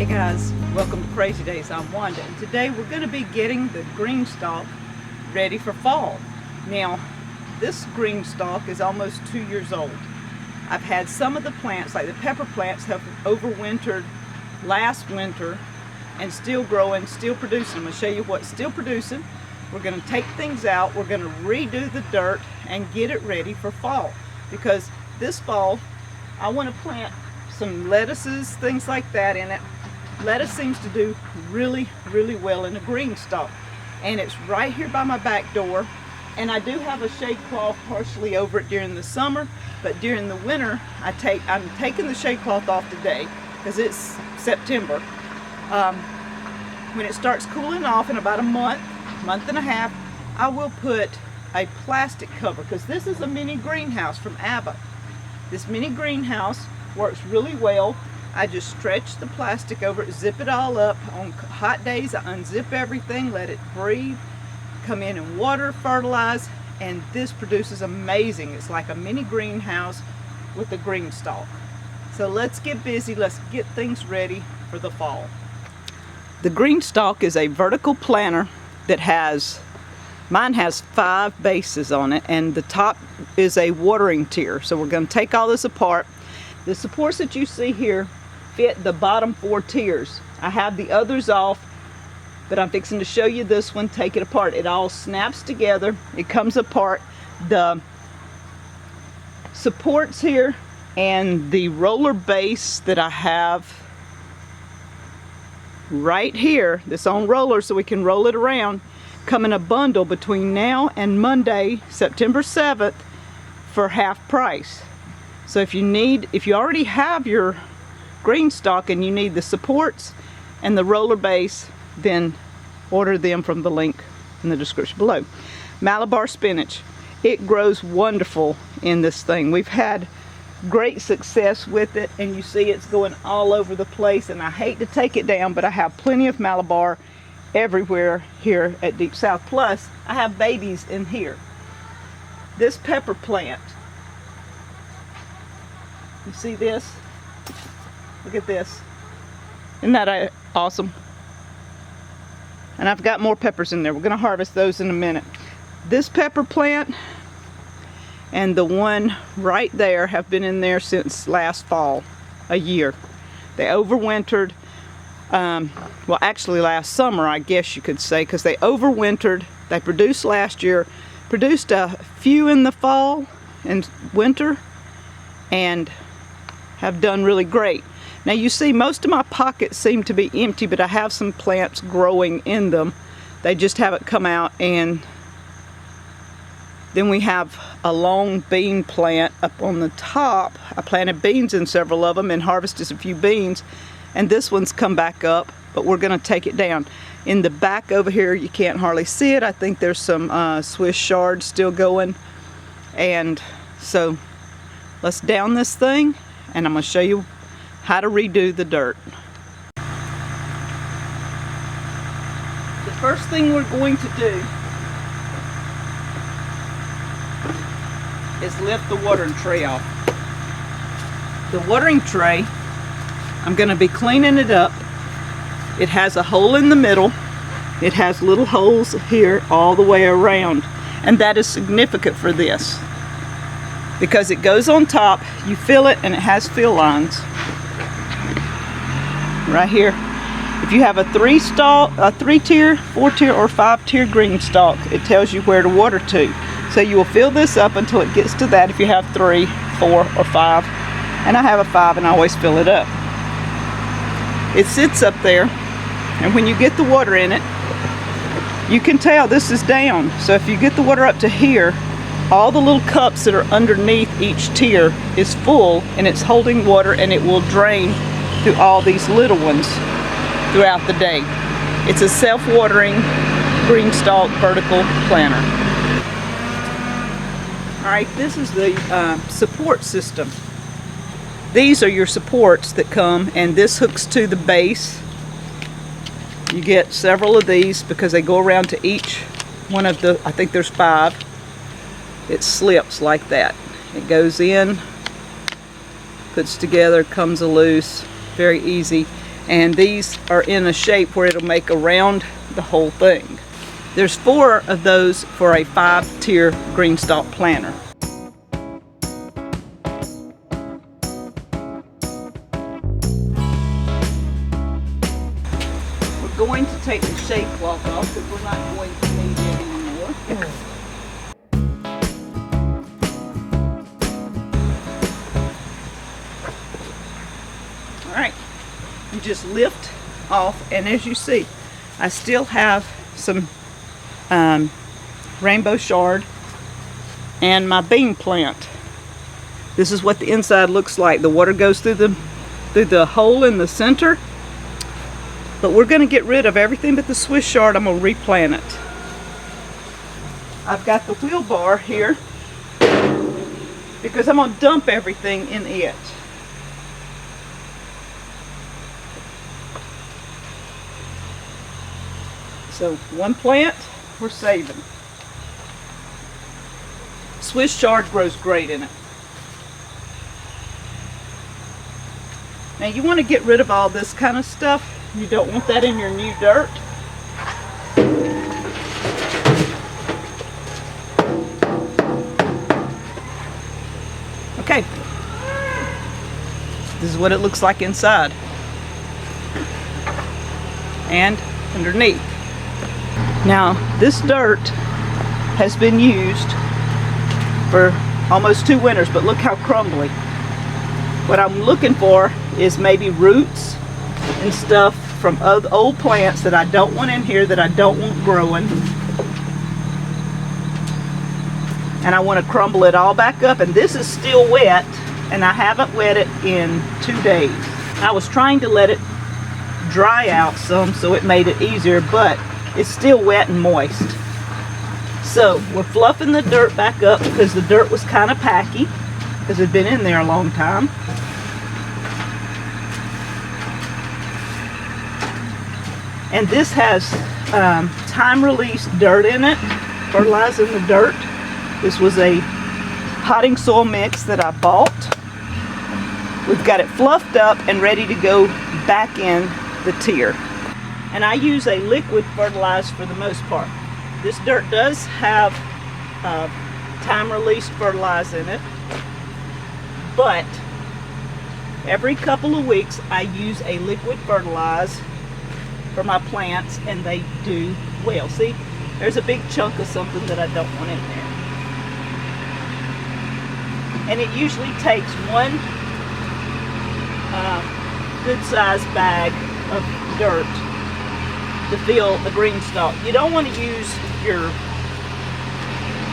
Hey guys, welcome to Crazy Days. I'm Wanda, and today we're going to be getting the GreenStalk ready for fall. Now, this GreenStalk is almost 2 years old. I've had some of the plants, like the pepper plants, have overwintered last winter and still growing, still producing. I'm going to show you what's still producing. We're going to take things out, we're going to redo the dirt and get it ready for fall. Because this fall, I want to plant some lettuces, things like that in it. Lettuce seems to do really well in a GreenStalk, and it's right here by my back door. And I do have a shade cloth partially over it during the summer, but during the winter I'm taking the shade cloth off today because it's September. When it starts cooling off in about a month and a half, I will put a plastic cover, because this is a mini greenhouse from Abba. This mini greenhouse works really well. I just stretch the plastic over it, zip it all up. On hot days I unzip everything, let it breathe, come in and water, fertilize, and this produces amazing. It's like a mini greenhouse with a GreenStalk. So let's get busy, let's get things ready for the fall. The GreenStalk is a vertical planter that mine has 5 bases on it, and the top is a watering tier. So we're going to take all this apart. The supports that you see here fit the bottom 4 tiers. I have the others off, but I'm fixing to show you this one. Take it apart. It all snaps together. It comes apart. The supports here and the roller base that I have right here, this on roller so we can roll it around, come in a bundle between now and Monday, September 7th, for half price. So if you already have your GreenStalk and you need the supports and the roller base, then order them from the link in the description below. Malabar spinach, it grows wonderful in this thing. We've had great success with it, and you see it's going all over the place, and I hate to take it down, but I have plenty of Malabar everywhere here at Deep South. Plus I have babies in here. This pepper plant, you see this? Look at this. Isn't that awesome? And I've got more peppers in there. We're going to harvest those in a minute. This pepper plant and the one right there have been in there since last fall, a year. They overwintered, well actually last summer I guess you could say, because they overwintered. They produced last year, produced a few in the fall and winter, and have done really great. Now you see most of my pockets seem to be empty, but I have some plants growing in them. They just haven't come out. And then we have a long bean plant up on the top. I planted beans in several of them and harvested a few beans, and this one's come back up, but we're going to take it down. In the back over here you can't hardly see it. I think there's some Swiss shards still going, and so let's down this thing and I'm going to show you how to redo the dirt. The first thing we're going to do is lift the watering tray off. The watering tray, I'm going to be cleaning it up. It has a hole in the middle. It has little holes here all the way around, and that is significant for this because it goes on top, you fill it, and it has fill lines right here. If you have a 3-tier, 4-tier, or 5-tier GreenStalk, it tells you where to water to. So you will fill this up until it gets to that if you have 3, 4, or 5. And I have a 5 and I always fill it up. It sits up there, and when you get the water in it, you can tell this is down. So if you get the water up to here, all the little cups that are underneath each tier is full, and it's holding water, and it will drain through all these little ones throughout the day. It's a self-watering GreenStalk vertical planter. Alright, this is the support system. These are your supports that come, and this hooks to the base. You get several of these because they go around to each one of the, I think there's 5. It slips like that. It goes in, puts together, comes loose, very easy. And these are in a shape where it'll make around the whole thing. There's 4 of those for a 5-tier GreenStalk planter. We're going to take the shade cloth off because we're not going to need it anymore. Alright, you just lift off, and as you see, I still have some rainbow chard and my bean plant. This is what the inside looks like. The water goes through the hole in the center, but we're going to get rid of everything but the Swiss chard. I'm going to replant it. I've got the wheel bar here because I'm going to dump everything in it. So 1 plant we're saving. Swiss chard grows great in it. Now you want to get rid of all this kind of stuff. You don't want that in your new dirt. Okay. This is what it looks like inside and underneath. Now, this dirt has been used for almost 2 winters, but look how crumbly. What I'm looking for is maybe roots and stuff from old plants that I don't want in here, that I don't want growing. And I want to crumble it all back up, and this is still wet, and I haven't wet it in 2 days. I was trying to let it dry out some so it made it easier, but it's still wet and moist. So we're fluffing the dirt back up because the dirt was kind of packy because it had been in there a long time. And this has time-released dirt in it, fertilizing the dirt. This was a potting soil mix that I bought. We've got it fluffed up and ready to go back in the tier. And I use a liquid fertilizer for the most part. This dirt does have time-released fertilizer in it, but every couple of weeks I use a liquid fertilizer for my plants, and they do well. See, there's a big chunk of something that I don't want in there. And it usually takes 1 good-sized bag of dirt to fill a GreenStalk. You don't want to use your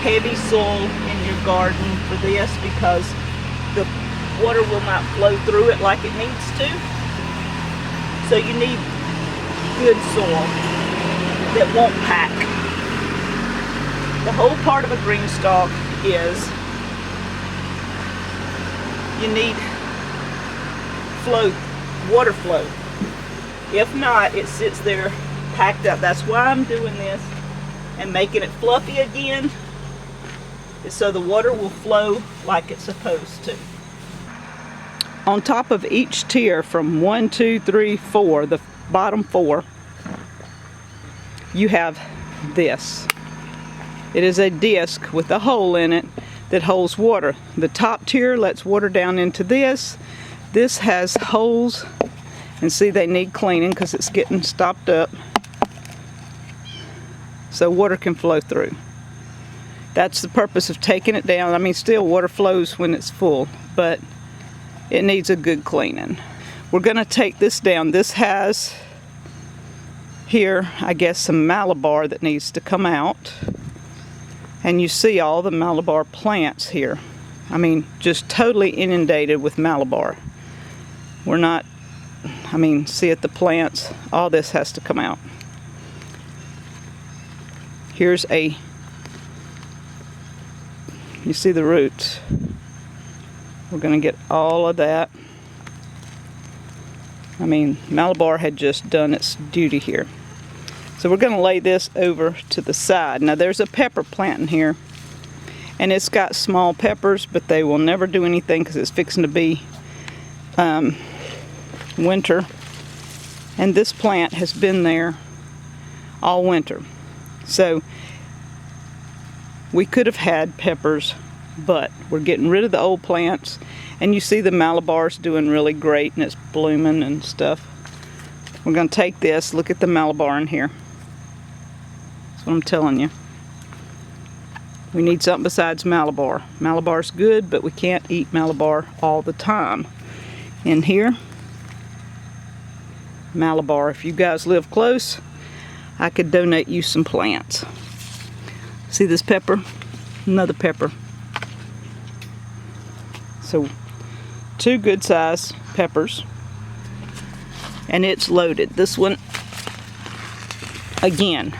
heavy soil in your garden for this because the water will not flow through it like it needs to. So you need good soil that won't pack. The whole part of a GreenStalk is you need flow, water flow. If not, it sits there packed up. That's why I'm doing this and making it fluffy again, is so the water will flow like it's supposed to. On top of each tier from 1, 2, 3, 4, the bottom 4, you have this. It is a disc with a hole in it that holds water. The top tier lets water down into this. This has holes, and see, they need cleaning because it's getting stopped up so water can flow through. That's the purpose of taking it down. I mean, still water flows when it's full, but it needs a good cleaning. We're going to take this down. This has here, I guess, some Malabar that needs to come out. And you see all the Malabar plants here. I mean, just totally inundated with Malabar. We're not, I mean, see at the plants, all this has to come out. Here's a, you see the roots. We're going to get all of that. I mean, Malabar had just done its duty here. So we're going to lay this over to the side. Now there's a pepper plant in here, and it's got small peppers, but they will never do anything because it's fixing to be winter. And this plant has been there all winter. So we could have had peppers, but we're getting rid of the old plants. And you see the Malabar's doing really great and it's blooming and stuff. We're going to take this, look at the Malabar in here. That's what I'm telling you. We need something besides Malabar. Malabar's good, but we can't eat Malabar all the time. In here, Malabar. If you guys live close, I could donate you some plants. See this pepper? Another pepper. So 2 good size peppers. And it's loaded. This one, again,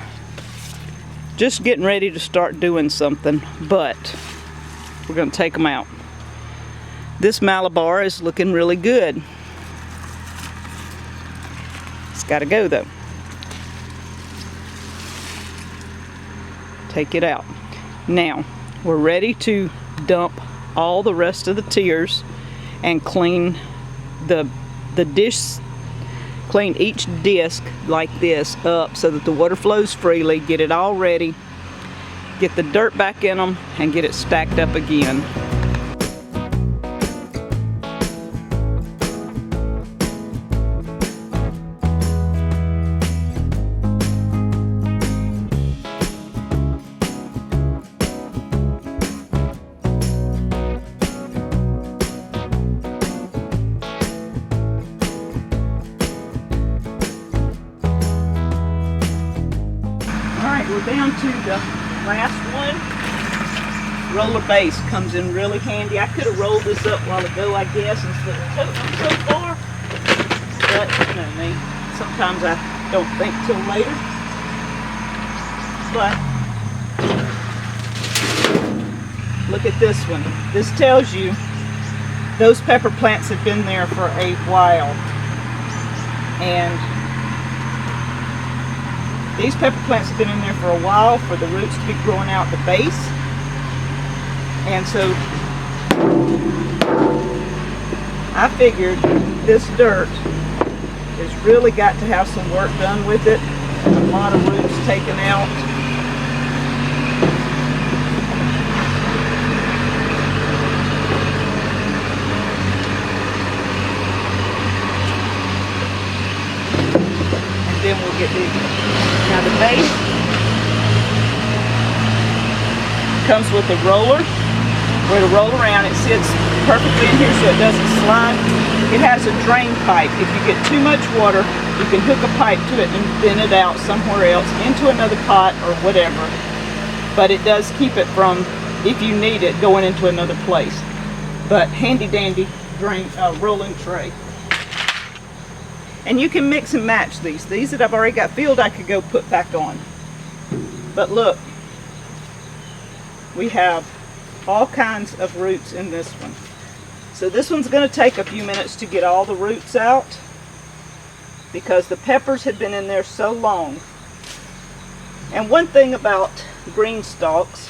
just getting ready to start doing something, but we're going to take them out. This Malabar is looking really good. It's got to go though. Take it out. Now, we're ready to dump all the rest of the tiers and clean the dish. Clean each disc like this up so that the water flows freely, get it all ready, get the dirt back in them, and get it stacked up again. We're down to the last one. Roller base comes in really handy. I could have rolled this up a while ago, I guess, instead of toting them so far. But, you know me, sometimes I don't think till later. But, look at this one. This tells you those pepper plants have been there for a while. And these pepper plants have been in there for a while for the roots to be growing out the base. And so I figured this dirt has really got to have some work done with it. A lot of roots taken out. And then we'll get these. Now the base comes with a roller where to roll around. It sits perfectly in here so it doesn't slide. It has a drain pipe. If you get too much water, you can hook a pipe to it and bin it out somewhere else into another pot or whatever. But it does keep it from, if you need it, going into another place. But handy dandy drain rolling tray. And you can mix and match these. These that I've already got filled, I could go put back on. But look, we have all kinds of roots in this one. So this one's going to take a few minutes to get all the roots out because the peppers have been in there so long. And one thing about green stalks,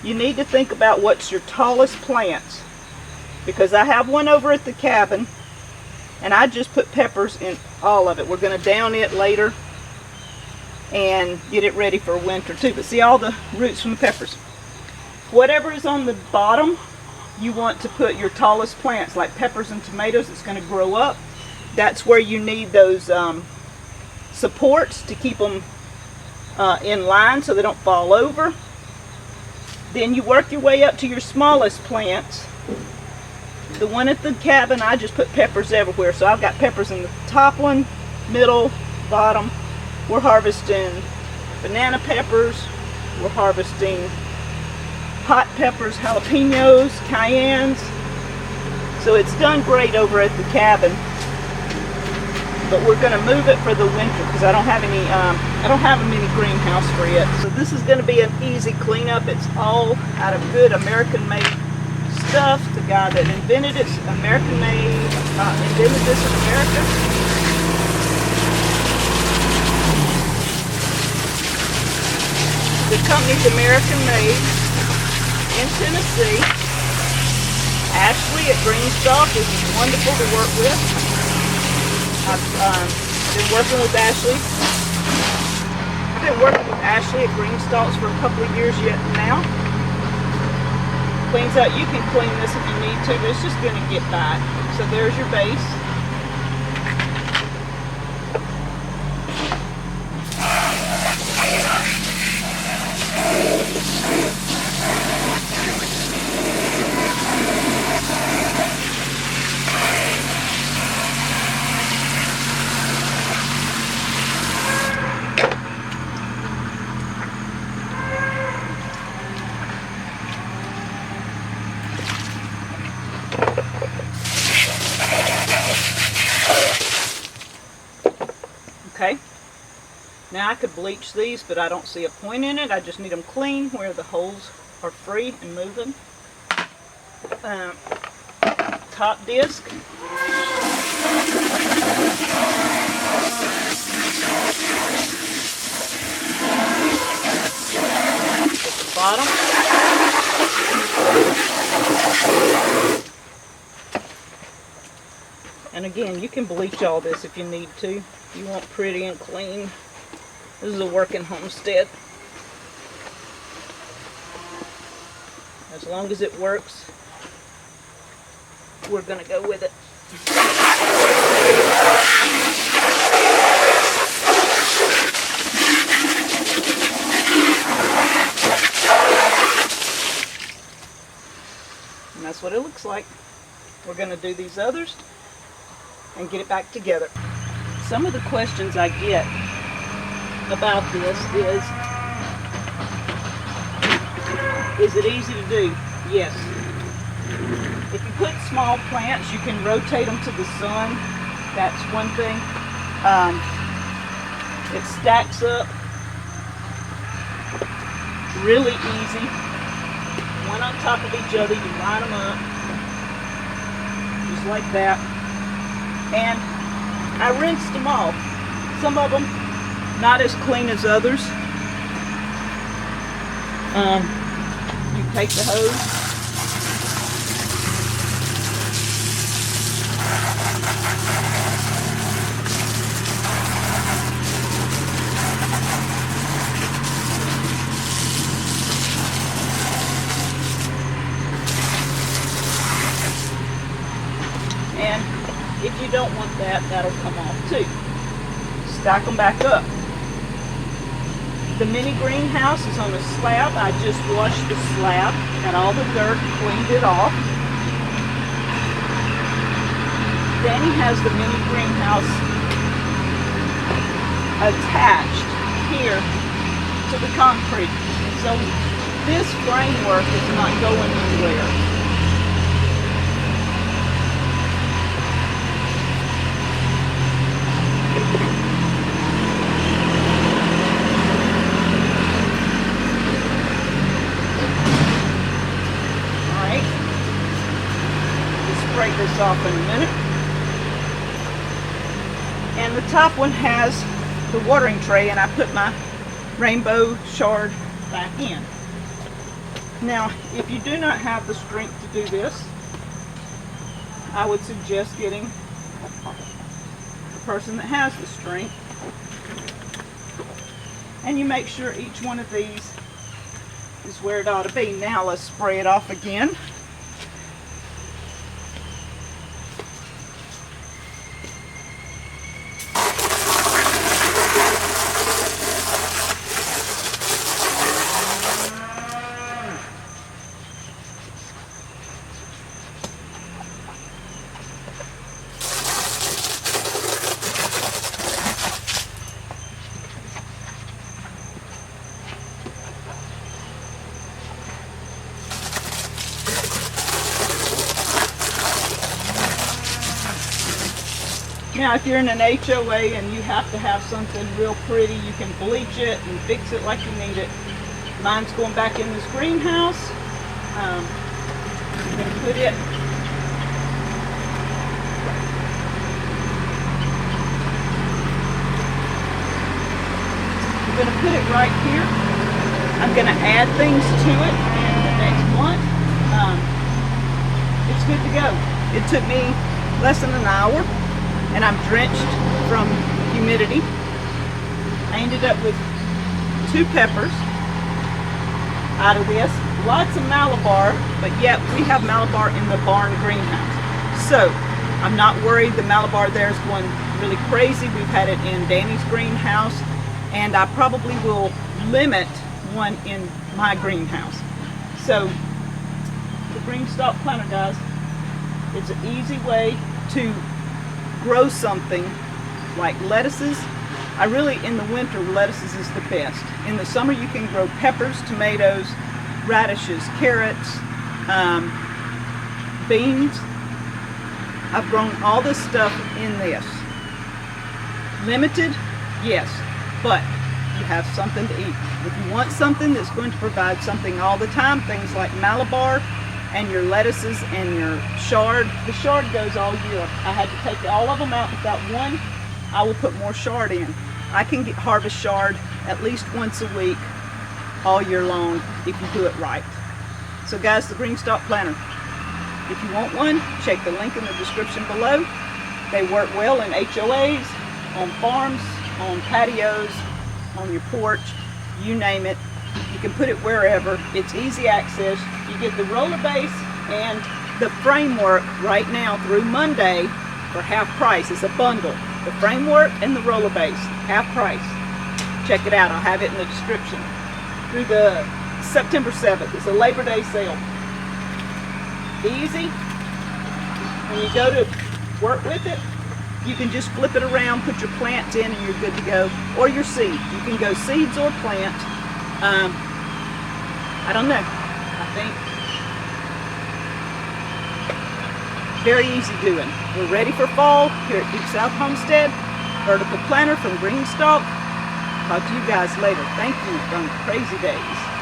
you need to think about what's your tallest plants. Because I have one over at the cabin, and I just put peppers in all of it. We're going to down it later and get it ready for winter too. But see all the roots from the peppers. Whatever is on the bottom, you want to put your tallest plants, like peppers and tomatoes that's going to grow up. That's where you need those supports to keep them in line so they don't fall over. Then you work your way up to your smallest plants. The one at the cabin, I just put peppers everywhere. So I've got peppers in the top one, middle, bottom. We're harvesting banana peppers. We're harvesting hot peppers, jalapenos, cayennes. So it's done great over at the cabin. But we're going to move it for the winter because I don't have any, I don't have a mini greenhouse for it. So this is going to be an easy cleanup. It's all out of good American-made stuff. The guy that invented it, American-made, invented this in America. The company's American-made in Tennessee. Ashley at GreenStalk is wonderful to work with. I've been working with Ashley. I've been working with Ashley at GreenStalk for a couple of years yet now. Cleans out. You can clean this if you need to, but it's just going to get back. So there's your base. Okay, now I could bleach these, but I don't see a point in it. I just need them clean where the holes are free and moving. Top disc. At the bottom. And again, you can bleach all this if you need to. If you want pretty and clean. This is a working homestead. As long as it works, we're going to go with it. And that's what it looks like. We're going to do these others and get it back together. Some of the questions I get about this is it easy to do? Yes. If you put small plants, you can rotate them to the sun. That's one thing. It stacks up really easy. One on top of each other, you line them up just like that. And I rinsed them off. Some of them not as clean as others. You take the hose. And if you don't want that, that'll come off too. Stack them back up. The mini greenhouse is on a slab. I just washed the slab, got all the dirt, cleaned it off. Danny has the mini greenhouse attached here to the concrete. So this framework is not going anywhere. Break this off in a minute. And the top one has the watering tray, and I put my rainbow shard back in. Now, if you do not have the strength to do this, I would suggest getting the person that has the strength. And you make sure each one of these is where it ought to be. Now let's spray it off again. Now, if you're in an HOA and you have to have something real pretty, you can bleach it and fix it like you need it. Mine's going back in this greenhouse. I'm going to put it right here. I'm going to add things to it in the next month. It's good to go. It took me less than an hour. and I'm drenched from humidity. I ended up with 2 peppers out of this. Lots of Malabar, but yet we have Malabar in the barn greenhouse. So I'm not worried the Malabar there is going really crazy. We've had it in Danny's greenhouse, and I probably will limit one in my greenhouse. So the GreenStalk planter, guys, it's an easy way to grow something like lettuces. I really, in the winter, lettuces is the best. In the summer, you can grow peppers, tomatoes, radishes, carrots, beans. I've grown all this stuff in this. Limited, yes, but you have something to eat. If you want something that's going to provide something all the time, things like Malabar and your lettuces and your chard. The chard goes all year. I had to take all of them out without one. I will put more chard in. I can harvest chard at least once a week all year long if you do it right. So guys, the GreenStalk planter. If you want one, check the link in the description below. They work well in HOAs, on farms, on patios, on your porch, you name it. You can put it wherever. It's easy access. You get the roller base and the framework right now through Monday for half price. It's a bundle. The framework and the roller base, half price. Check it out. I'll have it in the description. Through the September 7th. It's a Labor Day sale. Easy. When you go to work with it, you can just flip it around, put your plants in, and you're good to go. Or your seed. You can go seeds or plant. I don't know. I think very easy doing. We're ready for fall here at Deep South Homestead. Vertical planter from GreenStalk. Talk to you guys later. Thank you on crazy days.